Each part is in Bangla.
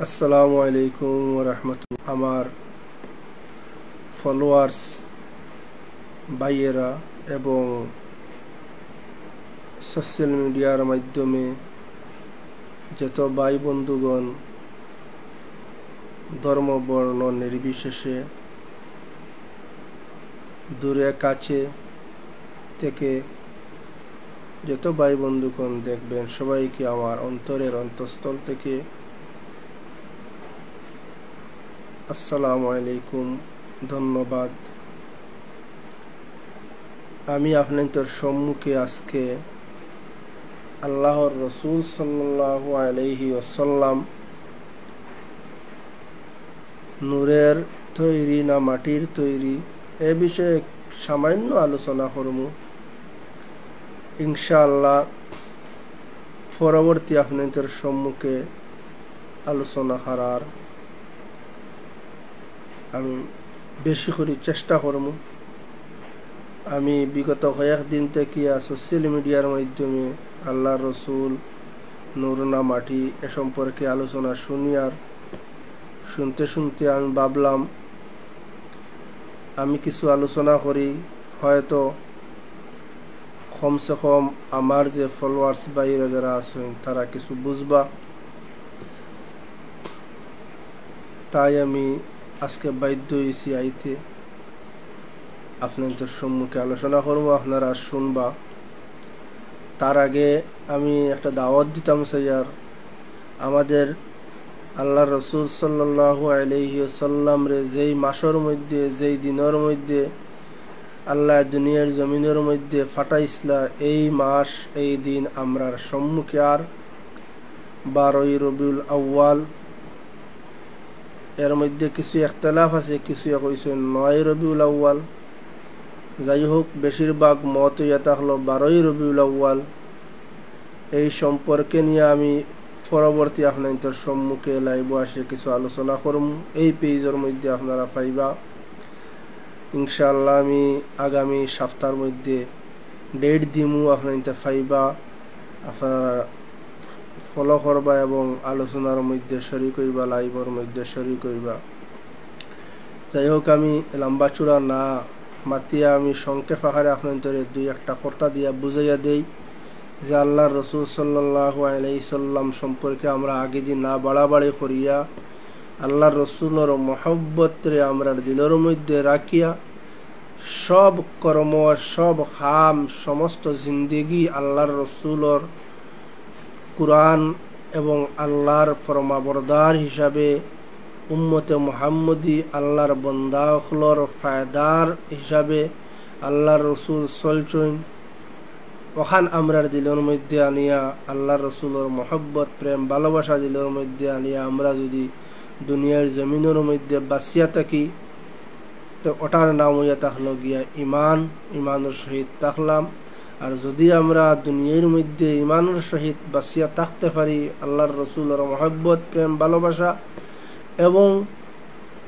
আসসালামু আলাইকুম ওয়া রাহমাতুল্লাহ। আমার ফলোয়ার্স ভাইয়েরা এবং সোশ্যাল মিডিয়ার মাধ্যমে যত ভাই বন্ধুগণ ধর্ম বর্ণ নির্বিশেষে দূরে কাছে থেকে যত ভাই বন্ধুগণ দেখবেন, সবাইকে আমার অন্তরের অন্তঃস্থল থেকে আসসালামু আলাইকুম, ধন্যবাদ। আমি আপনাদের সম্মুখে আজকে আল্লাহর রসুল সাল্লাল্লাহু আলাইহি ওয়াসাল্লাম নূরের তৈরি না মাটির তৈরি এ বিষয়ে সামান্য আলোচনা করব ইনশাআল্লাহ। পরবর্তী আপনাদের সম্মুখে আলোচনা করার আমি বেশি করে চেষ্টা করব। আমি বিগত কয়েকদিন থেকে সোশ্যাল মিডিয়ার মাধ্যমে আল্লাহ রসুল নূর না মাটি এ সম্পর্কে আলোচনা শুনতে শুনতে আমি ভাবলাম আমি কিছু আলোচনা করি, হয়তো কমসে কম আমার যে ফলোয়ার্স ভাইরা যারা আছেন তারা কিছু বুঝবা। তাই আমি আজকে বাধ্য হয়েছি আইতে, আপনাদের সম্মুখে আলোচনা করব, আপনারা শুনবা। তার আগে আমি একটা দাওয়াত দিতাম স্যার, আমাদের আল্লাহ রসুল সাল্লাল্লাহু আলাইহি ওয়াসাল্লাম রে যেই মাসের মধ্যে যেই দিনের মধ্যে আল্লাহ দুনিয়ার জমিনের মধ্যে ফাটাইসলা, এই মাস এই দিন আমরার সম্মুখে আর 12ই রবিউল আউয়াল। এর মধ্যে কিছু ইখতিলাফ আছে, কিছু কইছেন 9 রবিউল আউয়াল। যাই হোক, বেশিরভাগ মত ইয়া হলো 12ই রবিউল আউয়াল। এই সম্পর্কে নিয়ে আমি পরবর্তী আপনাদের সম্মুখে লাইভ আসে কিছু আলোচনা করব। এই পেজের মধ্যে আপনারা পাইবা ইনশাআল্লাহ। আমি আগামী সপ্তাহের মধ্যে ডেট দিমু, আপনারা পাইবা, আপনারা ফলো করবা এবং আলোচনার মধ্যে শরীক হইবা, লাইভের মধ্যে শরীক হইবা। যাই হোক, আমি লম্বা চূড়া না মাতিয়া আমি সংক্ষেপ আকারে আপনাদের দুই একটা কথা দিয়া বুঝাইয়া দেই যে আল্লাহ রসুল সাল্লাল্লাহু আলাইহি সাল্লাম সম্পর্কে আমরা আগে দিন না বাড়াবাড়ি করিয়া আল্লাহ রসুলের মহব্বতরে আমরা দিলের মধ্যে রাখিয়া সব কর্ম সব খাম সমস্ত জিন্দেগি আল্লাহর রসুলের কুরআন এবং আল্লাহর ফরমাবরদার হিসাবে উম্মতে মুহাম্মদী আল্লাহর বন্দাহলর ফায়দার হিসাবে আল্লাহর রসুল চলছেন। ওখান আমরার দিলের মধ্যে আনিয়া আল্লাহর রসুলের মহব্বত প্রেম ভালোবাসা দিলের মধ্যে আনিয়া আমরা যদি দুনিয়ার জমিনের মধ্যে বাঁচিয়া থাকি, তো ওটার নাম হইয়া থাকলো গিয়া ইমানের সহিত থাকলাম। আর যদি আমরা দুনিয়ার মধ্যে ইমানের সহিত বাঁচিয়া থাকতে পারি, আল্লাহর রসুলের মহব্বত প্রেম ভালোবাসা এবং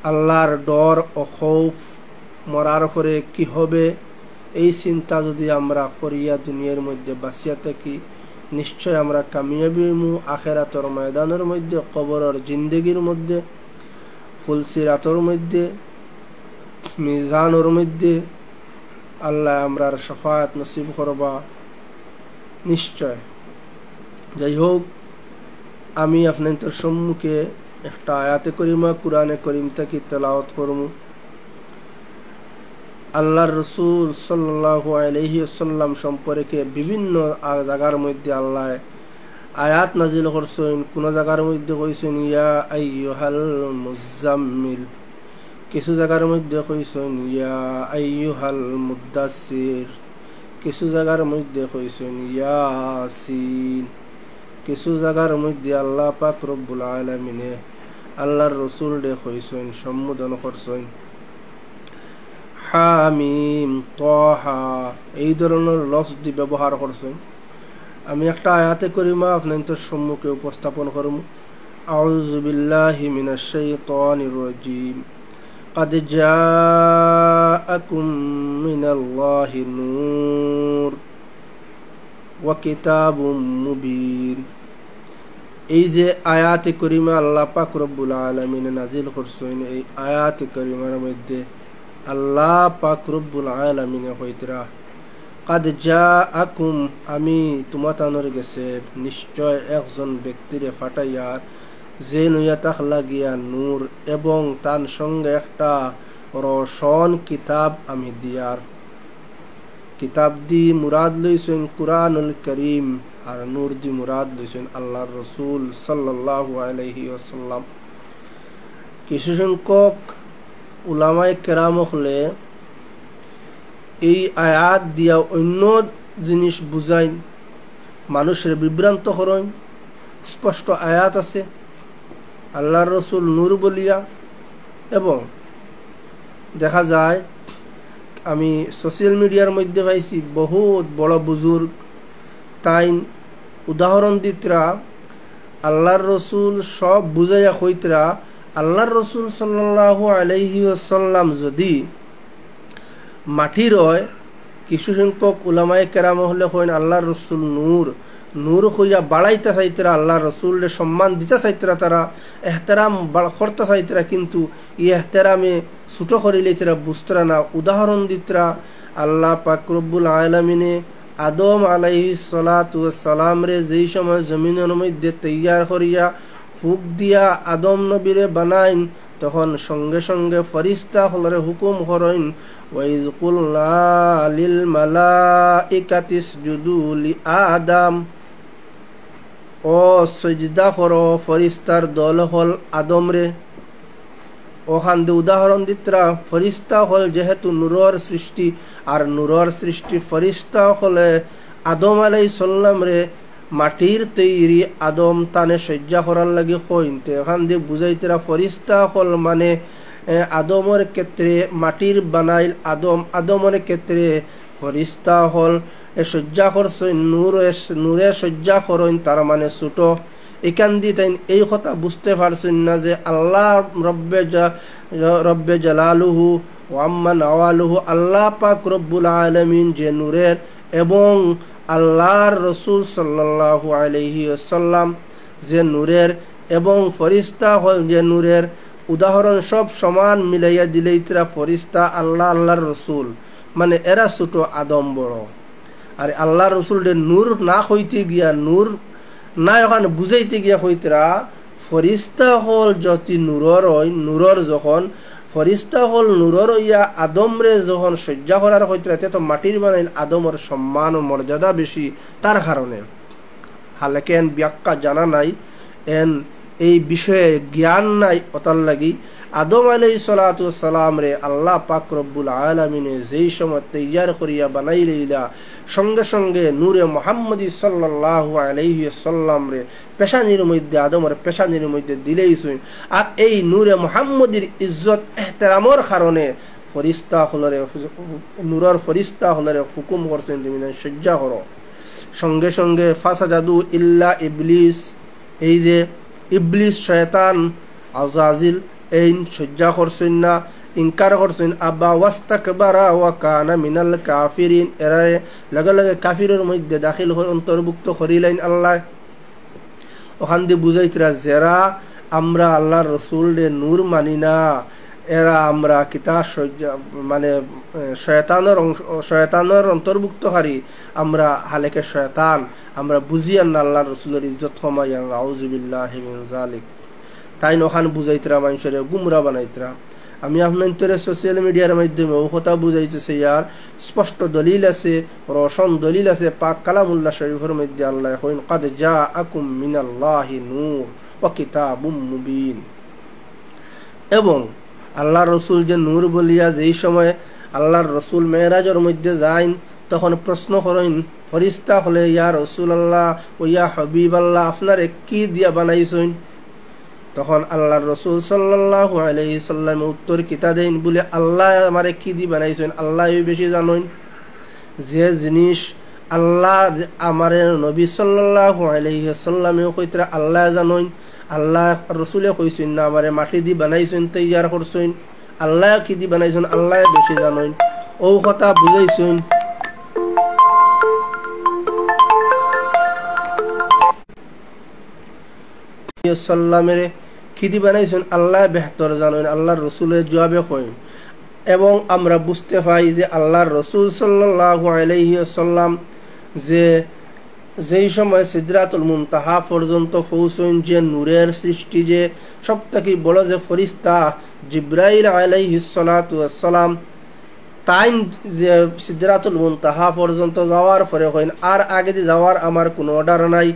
আল্লাহর ডর ও খৌফ, মরার পরে কি হবে এই চিন্তা যদি আমরা করিয়া দুনিয়ার মধ্যে বাঁচিয়া থাকি, নিশ্চয় আমরা কামিয়াবি আখেরাতের ময়দানের মধ্যে, কবরের জিন্দেগির মধ্যে, ফুলসিরাতের মধ্যে, মিজানের মধ্যে আল্লাহ আমরার শাফায়াত নসিব করবা নিশ্চয়। যাই হোক, আমি আপনাদের সম্মুখে একটা আয়াতে করিমা কুরআনে করিম থেকে তেলাওয়াত করব। আল্লাহর রসুল সাল্লাল্লাহু আলাইহি ওয়াসাল্লাম সম্পর্কে বিভিন্ন জায়গার মধ্যে আল্লাহ আয়াত নাজিল করছেন। কোন জায়গার মধ্যে কইছেন ইয়া আইয়ুহাল মুজাম্মিল, কিছু জায়গার মধ্যে কইছেন ইয়া আইয়ুহাল মুদাসসির, কিছু জায়গার মধ্যে কইছেন ইয়াসিন, কিছু জায়গার মধ্যে আল্লাহ পাক রব্বুল আলামিনে আল্লাহর রসুল ডে কইছেন, সম্বোধন করছেন হামিম, তাহা, এই ধরনের লফজ ব্যবহার করছেন। আমি একটা আয়াতে করিমা আপনাদের সম্মুখে উপস্থাপন করব। আউযু বিল্লাহি মিনাশ শাইতানির রাজীম। قد جاءكم من الله نور وكتاب مبين এই যে আয়াতে করিমা আল্লাহ পাক রব্বুল আলামিন নাজিল করছেন, এই আয়াতে করিমার মধ্যে আল্লাহ পাক রব্বুল আলামিন হইতরা কাদ জাআকুম, আমি তোমাতানোর গেছে নিশ্চয় একজন ব্যক্তিরে ফাটাইয়ার যে নইয়া তাক লাগিয়া নূর এবং তার সঙ্গে একটা রোশন কিতাব আমি দিয়ার। কিতাব দি মুরাদ লইছেন কুরআনুল করিম, আর নূর দি মুরাদ লইছেন আল্লাহর রসুল সাল্লাল্লাহু আলাইহি ওয়াসাল্লাম। কিছু সংখ্যক উলামায়ে কেরাম হলে এই আয়াত দিয়া অন্য জিনিস বুঝাইন, মানুষের বিভ্রান্ত করেন। স্পষ্ট আয়াত আছে আল্লাহর রসুল নূর বলিয়া, এবং দেখা যায় আমি সোশ্যাল মিডিয়ার মধ্যে পাইছি বহুত বড় বুজুর্গ তাই উদাহরণ দিতরা আল্লাহর রসুল সব বুঝাইয়া কইতরা আল্লাহর রসুল সাল্লাল্লাহু আলাইহি ওয়াসাল্লাম যদি মাটির হয়, কিছু সংখ্যক উলামায়ে কেরাম হলে কইন আল্লাহর রসুল নূর, নূর হইয়া বাড়াইতে চাইতরা, আল্লাহর রসুলরে সম্মান দিতে চাইতরা, তারা এহতেরাম করতে চাইতরা, কিন্তু ই এহতেরামে ছোট করিলে তারা বুঝতরা না। উদাহরণ দিতরা আল্লাহ পাক রব্বুল আলামিনে আদম আলাইহিস সালাতু ওয়াস সালাম রে যেই সময় জমিনের মধ্যে তৈয়ার করিয়া ফুক দিয়া আদম নবীরে বানাইন, তখন সঙ্গে সঙ্গে ফরিস্তা হলরে হুকুম করেন ওয়াইজ কুলনা লিল মালাইকাতি ইসজুদু লি আদম, ও সজদা করো ফরিস্তার দল হল আদম রে। ওখান দিয়ে উদাহরণ দিতরা ফরিস্তা হল যেহেতু নূরের সৃষ্টি, আর নূরের সৃষ্টি ফরিস্তা হলে আদম আলাইহিস সালাম রে মাটির তৈরি আদম তানে সজ্জা করার লাগে কইনতে, এখান দিয়ে বুঝাইতরা ফরিস্তা হল মানে আদমের ক্ষেত্রে মাটির বানাইল আদম, আদমের ক্ষেত্রে ফরিস্তা হল সজ্জা করছেন নূরে সজ্জা করেন, তার মানে ছোট। এখান দিয়ে তাই এই কথা বুঝতে পারছেন না যে আল্লাহ রব্বে জালালুহু ওয়া আম্মা নাওয়ালুহু, আল্লাহ পাক রব্বুল আলামিন যে নূরের, এবং আল্লাহর রসুল সাল্লাল্লাহু আলাইহি ওয়াসাল্লাম যে নূরের, এবং ফরিস্তা হল যে নূরের। উদাহরণ সব সমান মিলাইয়া দিলেই তারা ফরিস্তা আল্লাহ আল্লাহর রসুল, মানে এরা ছোট আদম বড়। আর আল্লাহর রসুলের নূর না হইতে গিয়া, নূর না ওখানে বুঝাইতে গিয়া হইতরা ফরিস্তা হল যদি নূরর হয়, নূরর যখন ফরিস্তা হল নূরর হইয়া আদমরে যখন সজ্জা করার হইতরা, তো মাটির বানাইল আদমের সম্মান ও মর্যাদা বেশি, তার কারণে। হালাকে এন ব্যাখ্যা জানা নাই, এন এই বিষয়ে জ্ঞান নাই, ওতার লাগি আদম আলাইহিস সালাতু ওয়াস সালাম রে আল্লাহ পাক রব্বুল আলামিনে যেই সময় তৈয়ার করিয়া বানাইলেইলা, সঙ্গে সঙ্গে নূরে মুহাম্মদী সাল্লাল্লাহু আলাইহি ওয়াসাল্লাম রে পেশানির মধ্যে, আদমের পেশানির মধ্যে দিলেইছেন। আর এই নূরে মুহাম্মদীর ইজ্জত এহতেরামর কারণে ফরিস্তা হলরে, নূরের ফরিস্তা হলরে হুকুম করছেন তুমি সজ্জা করো। সঙ্গে সঙ্গে ফাসাজাদু ইল্লা ইবলিস, এই যে ইবলিস শয়তান আজাজিল এই সজ্জা করছেন না, ইনকার করছেন। আবা ওয়াস্তাকবারা ওয়া কানা মিনাল কাফিরিন, এরা লগে লগে কাফিরের মধ্যে দাখিল অন্তর্ভুক্ত করিলেন আল্লাহ। ওখান দিয়ে বুঝাইতরা যারা আমরা আল্লাহর রসুলের নূর মানি না, এরা আমরা কিতা মানে শয়তানের অন্তর্ভুক্ত হারি, আমরা হালেকে শয়তান, আমরা বুঝিয়ান না আল্লাহর রসুলের ইজ্জত কমাইয়ান, আউযু বিল্লাহি মিন যালিক। তাই ওখানে বুঝাইতরা মানুষের গুমরা বানাইতরা। আমি আপনার সোশ্যাল মিডিয়ার মাধ্যমে ও কথা বুঝাইতেছে, ইয়ার স্পষ্ট দলিল আছে, রোশন দলিল আছে পাক কালামুল্লাহ শরীফের মধ্যে আল্লাহ কইন কাদ জাআকুম মিনাল্লাহি নূর ওয়া কিতাবুম মুবিন। এবং আল্লাহর রসুল যে নূর বলিয়া যেই সময় আল্লাহর রসুল মেরাজের মধ্যে যাইন, তখন প্রশ্ন করেন ফরিস্তা হলে ইয়া রাসূলুল্লাহ ও ইয়া হাবিবাল্লাহ, আপনারে কি দিয়া বানাইছেন? তখন আল্লাহর রসুল সাল্লাল্লাহু আলাইহি সাল্লাম উত্তর কিতা দেন, বলে আল্লাহ আমারে কি দি বানাইছেন আল্লাহ বেশি জানেন। যে জিনিস আল্লাহ আমারে নবী সাল্লাল্লাহু আলাইহি সাল্লামে কইতরা আল্লাহ জানেন, আল্লাহ রসুলে কইছেন না আমারে মাটি দি বানাইছেন, তৈয়ার করছেন, আল্লাহ কি দি বানাইছেন আল্লাহ বেশি জানেন। ও কথা বুঝাইছেন। সাল্লামের খিদি বানাইছেন আল্লাহ বেহতর জানেন, আল্লাহর রসুলের জবাবে কইন। এবং আমরা বুঝতে পাই যে আল্লাহর রসুল সাল্লাল্লাহু আলাইহি ওয়াসাল্লাম যেই সময় সিদরাতুল মুনতাহা পর্যন্ত পৌঁছন, যে নূরের সৃষ্টি, যে সবথেকে বড় যে ফেরেশতা জিবরাইল আলাইহিস সালাতু ওয়াস সালাম, তাই যে সিদরাতুল মুনতাহা পর্যন্ত যাওয়ার পরে কইন আর আগে দিয়ে যাওয়ার আমার কোনো অর্ডার নাই,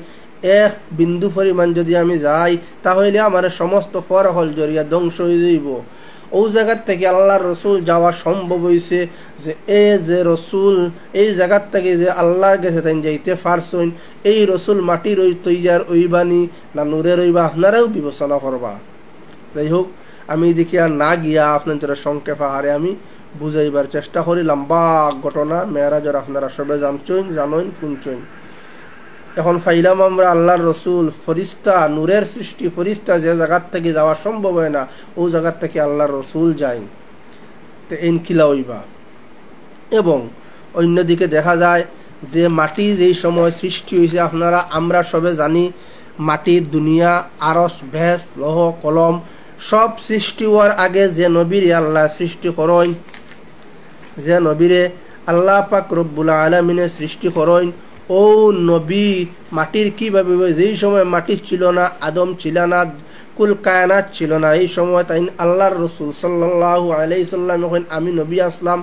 এক বিন্দু পরিমাণ যদি আমি যাই তাহলে আমার সমস্ত ফরহল জরিয়া ধ্বংস হয়ে যাইব। ওই জায়গার থেকে আল্লাহর রসুল যাওয়া সম্ভব হয়েছে যে যে রসুল এই জায়গার থেকে যে আল্লাহর কাছে তাই যাইতে পারছেন, এই রসুল মাটির ওই তৈয়ার ওইবানি না নূরের ওইবা, আপনারাও বিবেচনা করবা। যাই হোক, আমি দেখি আর না গিয়া আপনাদের সংক্ষেপে আরে আমি বুঝাইবার চেষ্টা করি। লম্বা ঘটনা মেরাজের আপনারা সবে জানেন শুনছেন। এখন ফাইলাম আমরা আল্লাহর রসুল ফরিস্তা, নূরের সৃষ্টি ফরিস্তা, যে জায়গার থেকে যাওয়া সম্ভব হয় না ওই জায়গার থেকে আল্লাহর রসুল যায়, তো এন কিলা হইবা। এবং অন্যদিকে দেখা যায় যে মাটি যেই সময় সৃষ্টি হয়েছে, আমরা সবে জানি মাটির দুনিয়া, আরশ, ভেস, লৌহ, কলম সব সৃষ্টি হওয়ার আগে যে নবীরে আল্লাহ সৃষ্টি করেন, যে নবীরে আল্লাহ পাক রব্বুল আলামিনে সৃষ্টি করেন, ও নবী মাটির কিভাবে, যেই সময় মাটি ছিল না, আদম ছিল না, কুল কায়নাত ছিল না, এই সময় তাই আল্লাহর রসুল সাল্লাল্লাহু আলাইহি সাল্লাম যখন আমি নবী আসলাম,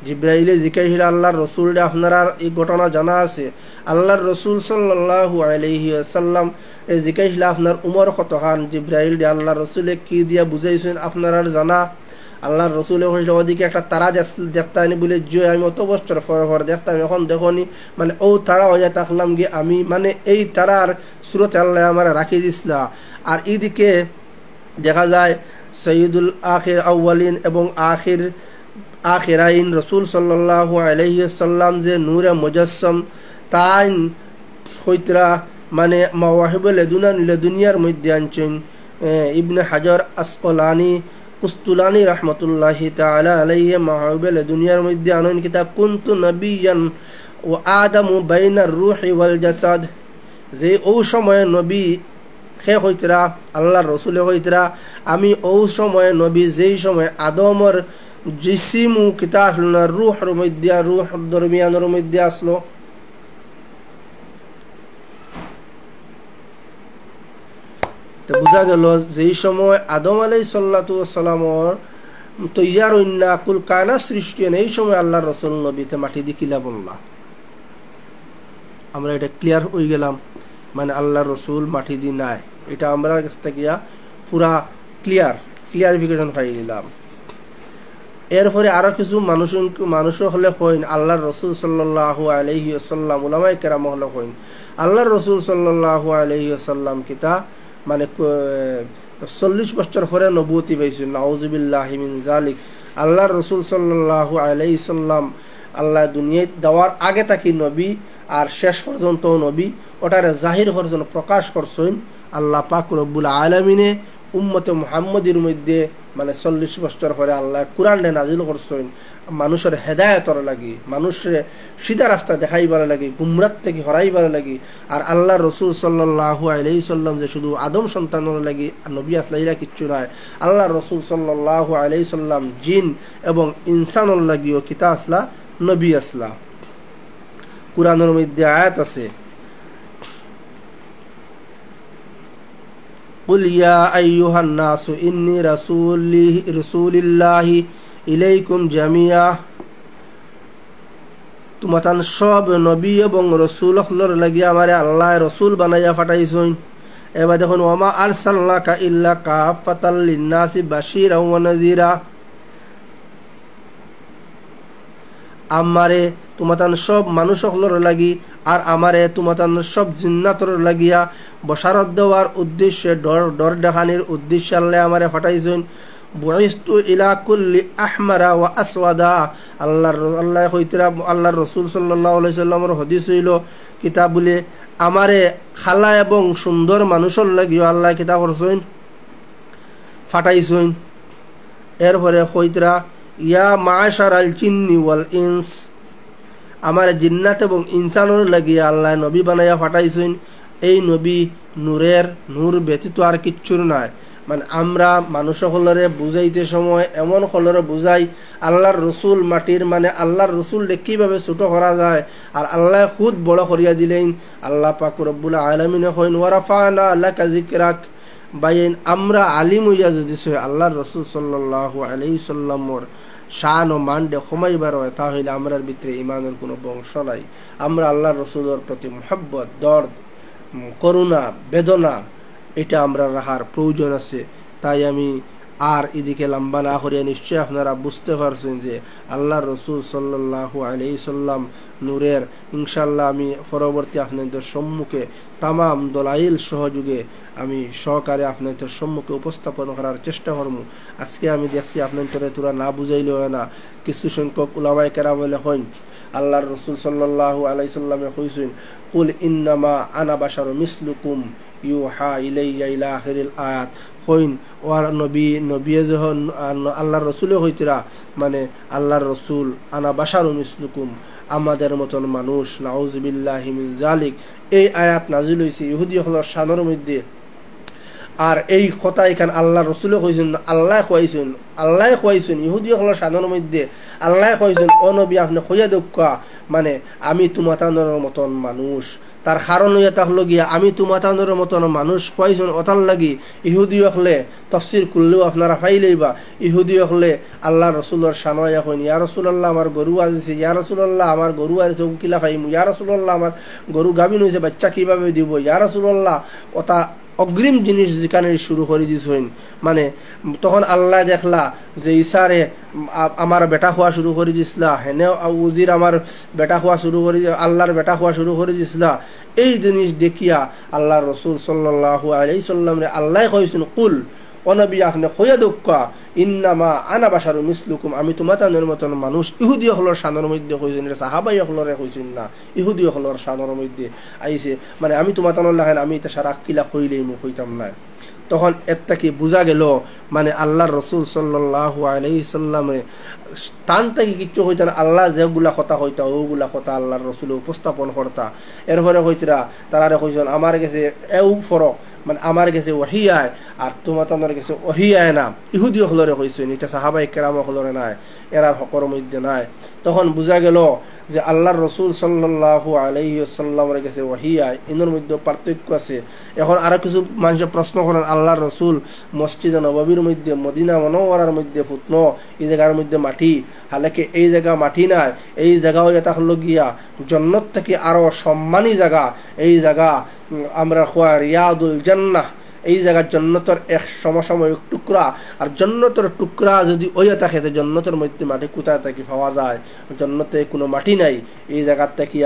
জিব্রাইলে জিজ্ঞাসা আল্লাহর রসুল, আপনারা এই ঘটনা জানা আছে, আল্লাহর রসুল সাল্লাল্লাহু আলাইহি ওয়াসাল্লাম জিজ্ঞাসা আপনার উমর কত খান, জিব্রাইল আল্লাহর রসুলে কি দিয়া বুঝাইছেন আপনারা জানা? আল্লাহর রসুল ওদিকে একটা তারা দেখতাম বলে যে আমি অত বছর পর দেখতাম, এখন দেখনি মানে ও তারা হইয়া থাকলাম গিয়ে আমি, মানে এই তারার সুরত আল্লাহ আমার রাখি দিসলা। আর এইদিকে দেখা যায় সৈয়দুল আখির আউয়ালিন এবং আখিরাইন রসুল সাল্লাল্লাহু আলাইহি ওয়াসাল্লাম যে নূরে মুজাসসাম, তাই হইতরা মানে মাওয়াহিবুল দুনিয়ার মধ্যে আনছেন। ইবনে হাজার আসকলানি কুস্তুলানি রহমতুল্লাহি তাআলা আলাইহি মাওয়াহিবুল দুনিয়ার মধ্যে আনেন কিতাব কুনতু নবিয়ান ওয়া আদামু বাইনার রূহি ওয়াল জাসাদ, যে ও সময় নবী সে হইতরা আল্লাহর রসুলে হইতরা আমি ও সময় নবী যেই সময় আদমর জিসিমু কিতা আসলো না, রূহর মধ্যে, রূহ দরমিয়ানের মধ্যে আসলো। তো বোঝা গেল যেই সময় আদম আলাইহিস সালাতু ওয়াস সালামর তৈয়ার অন্যা কুল কায়না সৃষ্টি, এই সময় আল্লাহর রসুল নবীতে মাটি দি কিলা বললা। আমরা এটা ক্লিয়ার হয়ে গেলাম, মানে আল্লাহর রসুল মাটি দি নাই, এটা আমরা কাছ থেকে পুরা ক্লিয়ারিফিকেশন পাই গেলাম। এরপরে আরো কিছু মানুষ হলে কইন আল্লাহর রসুল সাল্লাল্লাহু আলাইহি ওয়াসাল্লাম, উলামায়ে কেরাম হলে কইন আল্লাহর রসুল সাল্লাল্লাহু আলাইহি ওয়াসাল্লাম কিতা মানে 40 বছর পরে নবুয়তি পাইছেন। নাউযুবিল্লাহি মিন যালিক। আল্লাহর রসুল সাল্লাল্লাহু আলাইহি সাল্লাম আল্লাহ দুনিয়ায় দেওয়ার আগে তাকি নবী আর শেষ পর্যন্ত নবী, ওটারে জাহির করছেন, প্রকাশ করছেন আল্লাহ পাক রব্বুল আলামিনে উম্মতে মুহাম্মদের মধ্যে, মানে 40 বছর পরে আল্লাহ কুরআনে নাজিল করছেন মানুষের হেদায়েতর লাগি, মানুষের সিধা রাস্তা দেখাইবার লাগি, গুমরাত থেকে হরাইবার লাগি। আর আল্লাহ রসুল সাল্লাল্লাহু আলাইহি সাল্লাম যে শুধু আদম সন্তানের লাগি নবী আসলাইলা কিচ্ছু নাই, আল্লাহ রসুল সাল্লাল্লাহু আলাইহি সাল্লাম জিন এবং ইনসানের লাগিও কিতা আসলা, নবী আসলা। কুরআনের মধ্যে আয়াত আছে, কুল ইয়া আইয়ুহান নাসু ইন্নী রাসূলুল্লাহি ইলাইকুম জামিয়া, তোমাতান সব নবী এবং রসুল হলর লাগি আমারে আল্লাহ রসুল বানাইয়া ফাটাইছেন। এবার দেখুন ওয়ামা আরসালনাকা ইল্লা কাফাতাল লিন্নাসি বাশীরাও ওয়া নাযীরা, আমারে তোমাতান সব মানুষ হলর লাগি আর আমারে তোমাতান সব জিন্নাতর লাগিয়া বশারত দেওয়ার উদ্দেশ্যে, ডর দেখানির উদ্দেশ্যে আল্লাহ আমারে ফাটাইছেন। বুইস্তু ইলা কুল্লি আহমারা ওয়া আসওয়াদা, আল্লাহ হইতরা আল্লাহর রসুল সাল্লাল্লাহু আলাইহি সাল্লামের হাদিস হইল কিতাব বলে আমারে খালা এবং সুন্দর মানুষের লাগিও আল্লাহ কিতাব করছেন, ফাটাইছেন। এরপরে হইতরা ইয়া মাশারাল জিন্নি ওয়াল ইনস, আমার জিন্নাত এবং ইনসানের লাগিয়া আল্লাহ নবী বানাইয়া ফাটাইছেন। এই নবী নূর ব্যতীত আর কিচ্ছুর নাই। মানে আমরা মানুষ হলরে বুঝাইতে সময় এমন হলরে বুঝাই আল্লাহর রসুল মাটির, মানে আল্লাহর রসুল কিভাবে ছোট করা যায় আর আল্লাহ খুদ বড় করিয়া দিলেন। আল্লাহ পাক রব্বুল আলামিনে কইন ওয়ারাফানা লাকা যিকরাক, বাইন আমরা আলিম হইয়া যদি আল্লাহর রসুল সাল্লাল্লাহু আলাইহি সাল্লামর শান ও মান দে কমাইবার হয়, তাহলে আমরার ভিতরে ইমানের কোনো বংশ নাই। আমরা আল্লাহর রসুলের প্রতি মুহাব্বত, দর্দ, করুণা, বেদনা এটা আমরা রাখার প্রয়োজন আছে। তাই আমি আর এদিকে লম্বা না করিয়া নিশ্চয় আপনারা বুঝতে পারছেন যে আল্লাহর রসুল সাল্লাল্লাহু আলাইহি সাল্লাম নূরের ইনশাআল্লাহ আমি পরবর্তী আপনাদের সম্মুখে তামাম দলাইল সহযোগে আমি সহকারে আপনাদের সম্মুখে উপস্থাপন করার চেষ্টা করব। আজকে আমি দেখছি আপনাদের তোরা না বুঝাইলে হয় না। কিছু সংখ্যক উলামায়ে কেরাম বলে হইন আল্লাহর রসুল সাল্লাল্লাহু আলাইহি সাল্লামে কইছেন কুল ইন্নামা আনা বাশারু মিসলুকুম ইউহা ইলাইয়া ইলা আখিরিল আয়াত। কইন ওয়ার নবী যখন আল্লাহর রসুলে হইতরা, মানে আল্লাহর রসুল আনা বাশারু মিসলুকুম আমাদের মতন মানুষ, নাউযুবিল্লাহি মিন যালিক। এই আয়াত নাজিল হইছে ইহুদি হলর শানের মধ্যে। আর এই কথা এখানে আল্লাহ রসুলে কইছেন, আল্লাহ কইছেন ইহুদি হলর শানের মধ্যে আল্লাহ কইছেন ও নবী আপনি কইয়া দেখা, মানে আমি তোমাতানোর মতন মানুষ। তার কারণ হইয়া তাহলে গিয়া আমি তোমাতানোর মতন মানুষ কইছেন ওতার লাগি ইহুদি হলে তফসির করলেও আপনারা পাইলেইবা ইহুদি হলে আল্লাহ রসুলের শান হইয়া কইন ইয়া রাসূলুল্লাহ আমার গরু আছে, ইয়া রাসূলুল্লাহ আমার গরু আছে কিলা পাইমু, ইয়া রাসূলুল্লাহ আমার গরু গাভিন হইছে বাচ্চা কিভাবে দিব, ইয়া রাসূলুল্লাহ ওটা অগ্রিম জিনিস যেখানে শুরু করে দিছেন। মানে তখন আল্লাহ দেখলা যে ইসারে আমার বেটা খোয়া শুরু করে দিছিলা, হেনে উজির আমার বেটা খোয়া শুরু করে, আল্লাহর বেটা খোয়া শুরু করে দিছিলা। এই জিনিস দেখিয়া আল্লাহ রসুল সাল্লাল্লাহু আলাইহি সাল্লাম রে আল্লাহ কইছেন কুল ও নবী আপনি কইয়া দেখা ইন্নামা আনা বাশারু মিসলুকুম আমি তোমাদের মতন মানুষ। ইহুদি হলর শানের মধ্যে কইছেন, সাহাবাই হলরে কইছেন না, ইহুদি হলর শানের মধ্যে আইছে। মানে আমি তোমাদের লাহেন আমি এটা সারা কিলা কইলেই মুখ হইতাম না। তখন একটা কি বোঝা গেল, মানে আল্লাহর রসুল সাল্লাল্লাহু আলাইহি সাল্লামে টান থেকে কিচ্ছু হইত না। আল্লাহ যেগুলা কথা হইতা ওগুলা কথা আল্লাহর রসুলে উপস্থাপন করতা। এরপরে হইতরা তারা কইছেন আমার কাছে এও ফরক, মানে আমার কাছে ওহী আয় আর তোমাদের কাছে ওহী আয় না। ইহুদি হলরে কইছেন, এটা সাহাবায়ে কেরাম হলরে নাই, এরার হকর মধ্যে নাই। তখন বোঝা গেল যে আল্লাহর রসুল সাল্লাল্লাহু আলাইহি সাল্লামের কাছে ওহী আয়, এর মধ্যে পার্থক্য আছে। এখন আরো কিছু মানুষ প্রশ্ন করেন আল্লাহর রসুল মসজিদে নববীর মধ্যে মদিনা মুনাওয়ারার মধ্যে ফুটন, এই জায়গার মধ্যে মাটি, হালাকি এই জায়গা মাটি নাই, এই জায়গাও এটা হলো গিয়া জান্নাত থেকে আরো সম্মানী জায়গা। এই জায়গা আমরা খোয়া রিয়াদুল জান্নাহ, এই জায়গার জান্নাতের এক সমসাময়িক টুকরা। আর জান্নাতের টুকরা যদি ওই থাকে তো জান্নাতের মধ্যে মাটি কোথায় থেকে পাওয়া যায়? জান্নাতে কোনো মাটি নাই, এই জায়গার থেকে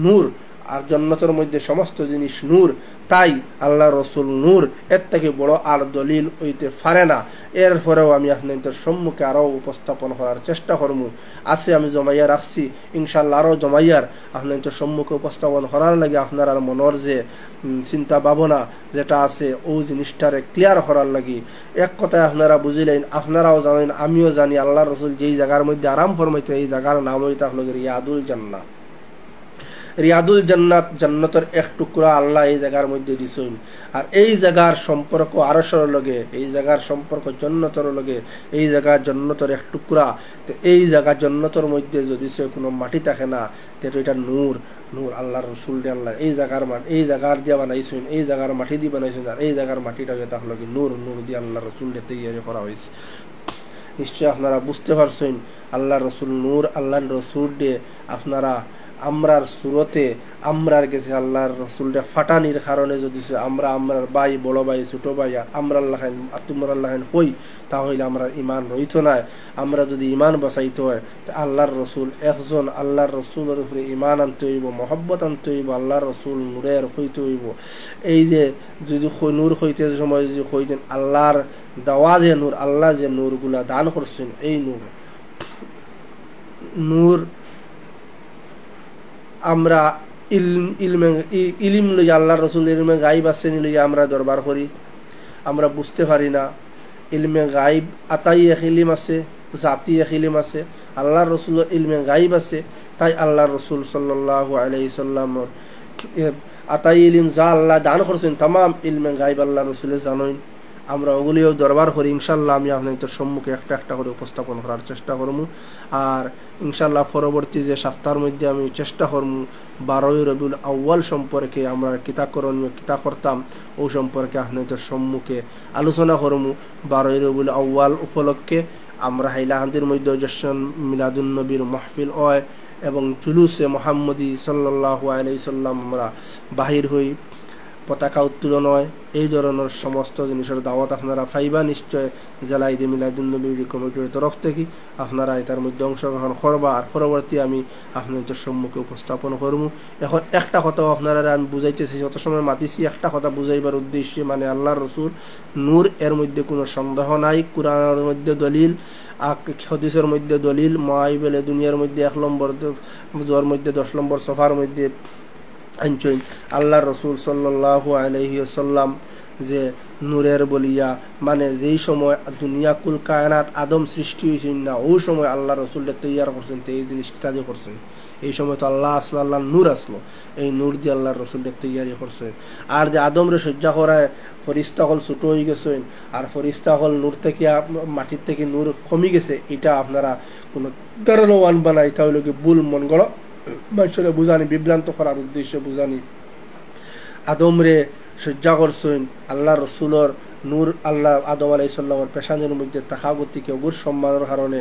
নূর, আর জান্নাতের মধ্যে সমস্ত জিনিস নূর। তাই আল্লাহ রসুল নূর, এর থেকে বড় আর দলিল হইতে পারে না। এরপরেও আমি আপনাদের সম্মুখে আরো উপস্থাপন করার চেষ্টা করবো। আছে আমি জমাইয়া রাখছি, ইনশাল্লাহ আরো জমাইয়ার আপনাদের সম্মুখে উপস্থাপন করার লাগে আপনার আর মনের যে চিন্তা ভাবনা যেটা আছে ও জিনিসটারে ক্লিয়ার করার লাগে। এক কথায় আপনারা বুঝিলেন, আপনারাও জানেন আমিও জানি আল্লাহ রসুল যেই জায়গার মধ্যে আরাম ফরমাইতে এই জায়গার নাম হইতে আপনাদের রিয়াদুল জান্নাহ। রিয়াদুল জান্নাত, জান্নাতের এক টুকরা আল্লাহ এই জায়গার মধ্যে দিছেন। আর এই জায়গার সম্পর্ক আরশের লগে, এই জায়গার সম্পর্ক জান্নাতের লগে, এই জায়গা জান্নাতের এক টুকরা। তো এই জায়গা জান্নাতের মধ্যে যদি সে কোনো মাটি থাকে না, তো এটা নূর, নূর আল্লাহর রসুল দিয়ে আল্লাহ এই জায়গার দিয়ে বানাইছেন, এই জায়গার মাটি দিয়ে বানাইছেন। আর এই জায়গার মাটিটা তাহলে নূর, নূর দিয়ে আল্লাহ রসুল দিয়ে তৈরি করা হয়েছে। নিশ্চয় আপনারা বুঝতে পারছেন আল্লাহ রসুল নূর, আল্লাহ রসুল দিয়ে আপনারা আমরার সুরতে আমরার গেছে আল্লাহর রসুলটা ফাটানির কারণে যদি আমরা আমরার ভাই, বড় ভাই, ছোট ভাই আমরা আল্লাহ তোমরা আল্লাহ হই, তাহলে আমরা ইমান রইত নাই। আমরা যদি ইমান বাঁচাইতে হয় তা আল্লাহর রসুল একজন, আল্লাহর রসুলের উপরে ইমান আনতে হইব, মহব্বত আনতে হইব, আল্লাহর রসুল নূরের হইতে হইব। এই যে যদি নূর হইতে সময় যদি হইতেন আল্লাহর দেওয়া যে নূর, আল্লাহ যে নূরগুলা দান করছেন, এই নূর আমরা ইলম লইয়া আল্লাহ রসুল ইলমে গাইব আছে লইয়া আমরা দরবার করি, আমরা বুঝতে পারি না। ইলমে গাইব আতাই এক ইলিম আছে, জাতি এক ইলিম আছে, আল্লাহ রসুল ইলমে গাইব আছে। তাই আল্লাহ রসুল সাল্লাল্লাহু আলাইহি সাল্লামর আতাই ইলম যা আল্লাহ দান করছেন তামাম ইলমে গাইব আল্লাহ রসুলের জানেন আমরা ওগুলিও দরবার করি ইনশাল্লাহ আমি আপনাদের সম্মুখে একটা একটা করে উপস্থাপন করার চেষ্টা করবো আর ইনশাল্লাহ পরবর্তী যে সপ্তাহের মধ্যে আমি চেষ্টা করবো 12 রবিউল আউয়াল সম্পর্কে আমরা কিতাবকরণীয় কিতাব করতাম ও সম্পর্কে আপনাদের সম্মুখে আলোচনা করবো 12 রবিউল আউয়াল উপলক্ষে আমরা হাইলাহান্দির মধ্যে জশ্ন মিলাদুন নবীর মাহফিল হয় এবং জুলুসে মুহাম্মদী সাল্লাল্লাহু আলাইহি সাল্লাম আমরা বাহির হই পতাকা উত্তোলন হয় এই ধরনের সমস্ত জিনিসের দাওয়াত আপনারা পাইবা নিশ্চয় জেলা ঈদে মিলাদুন নবী কমিটির তরফ থেকে আপনারা এটার মধ্যে অংশগ্রহণ করবা আর পরবর্তী আমি আপনাদের সম্মুখে উপস্থাপন করব এখন একটা কথা আপনারা আমি বুঝাইতেছি যত সময় মাতিছি একটা কথা বুঝাইবার উদ্দেশ্যে মানে আল্লাহর রাসূল নূর এর মধ্যে কোনো সন্দেহ নাই কুরআনের মধ্যে দলিল হাদিসের মধ্যে দলিল মাইবেলে দুনিয়ার মধ্যে 1 নম্বর জোর মধ্যে 10 নম্বর সফার মধ্যে আনছেন আল্লাহর রাসূল সাল্লাল্লাহু আলাইহি ওয়াসাল্লাম যে নূরের বলিয়া মানে যেই সময় দুনিয়া কুল কায়নাত আদম সৃষ্টি হইছেন না ওই সময় আল্লাহর রাসূলকে তৈয়ার করছেন এই জিনিস কাজে করছেন এই সময় তো আল্লাহ আসলো আল্লাহর নূর আসলো এই নূর দিয়ে আল্লাহর রাসূলকে তৈয়ারি করছেন আর যে আদমরে সজ্জা করায় ফরিস্তা হল ছোট হয়ে গেছেন আর ফরিস্তা হল নূর থেকে মাটির থেকে নূর কমে গেছে এটা আপনারা কোনো ধরনের আনবা না এটা হইল কি ভুল মন গড় মানুষের বুঝানি বিভ্রান্ত করার উদ্দেশ্যে বুঝানি আদমরে সজ্জা করছেন আল্লাহ রসুলর নূর আল্লাহ আদম আলাইহিস সালামের পেশানের মধ্যে তাকাবতীকে অগুর সম্মানের কারণে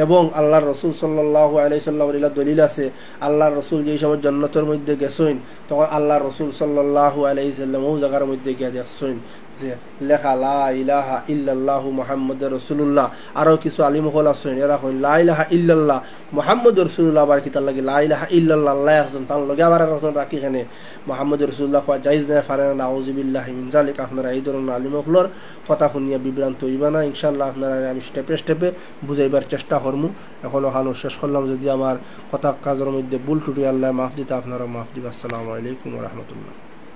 এবং আল্লাহর রসুল সাল্লাল্লাহু আলাইহি সাল্লামের ইলা দলিল আছে আল্লাহর রসুল যেই সময় জান্নাতের মধ্যে গেছেন তখন আল্লাহর রসুল সাল্লাল্লাহু আলাইহি সাল্লাম ওই জায়গার মধ্যে গিয়ে দেখছেন যে লেখা লা ইলাহা ইল্লাল্লাহু মুহাম্মাদুর রাসূলুল্লাহ আরো কিছু আলিম হল আছেন এরা কইন লা ইলাহা ইল্লাল্লাহ মুহাম্মাদুর রাসূলুল্লাহ আবার কিতার লাগে লা ইলাহা ইল্লাল্লাহ আল্লাহ আছেন তার লগে আবার রাসূল রাখি এখানে মুহাম্মাদুর রাসূলুল্লাহ কয় জায়েজ না ফারে না আউযুবিল্লাহি মিন যালিক আপনারা এই ধরনের আলিম হলর কথা শুনিয়া বিভ্রান্ত হইবা না ইনশাআল্লাহ আপনারা আমি স্টেপে স্টেপে বুঝাইবার চেষ্টা করমু এখন ওখানে শেষ করলাম যদি আমার কথা কাজের মধ্যে ভুল ত্রুটি আল্লাহ মাফ দিতে আপনারা মাফ দিবা আসসালামু আলাইকুম ওয়া রাহমাতুল্লাহ